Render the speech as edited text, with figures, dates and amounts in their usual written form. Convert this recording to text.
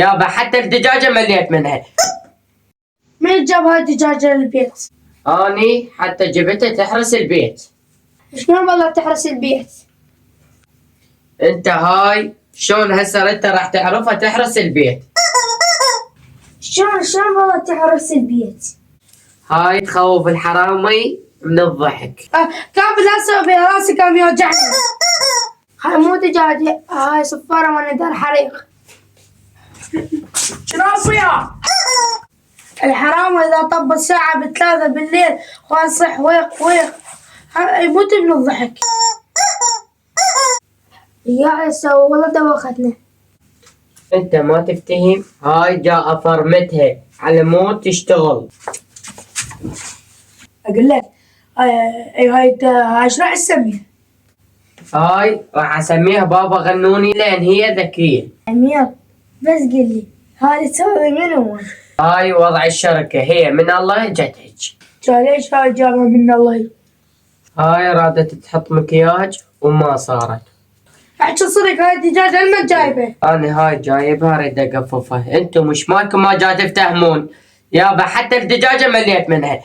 يابا حتى الدجاجة مليت منها. مين جاب هاي الدجاجة للبيت؟ اني حتى جبتها تحرس البيت. شلون والله تحرس البيت؟ انت هاي شلون هسه انت راح تعرفها تحرس البيت؟ شلون والله تحرس البيت؟ هاي تخوف الحرامي من الضحك. كان بالهسه براسي كان يوجعني. هاي مو دجاجة، هاي صفارة من دار حريق. شنو فيها؟ الحرام إذا طب الساعة ب3 بالليل ويصح ويق ويق يموت من الضحك. يا يسوي والله دوختنا. انت ما تفتهم، هاي جاء فرمتها على مود تشتغل. أقول لك هاي ايش راح تسميها؟ هاي راح اسميها بابا غنوني لان هي ذكية. أمير بس قل لي هاي تسوي منو؟ هاي وضع الشركة هي من الله جتك. ليش هاي جابها من الله؟ هاي رادت تحط مكياج وما صارت. احكي صدق هاي الدجاجة لما جايبه؟ انا هاي جايبها اريد اقففها، انتم مش مالكم ما جاي تفتهمون. يابا حتى الدجاجة مليت منها.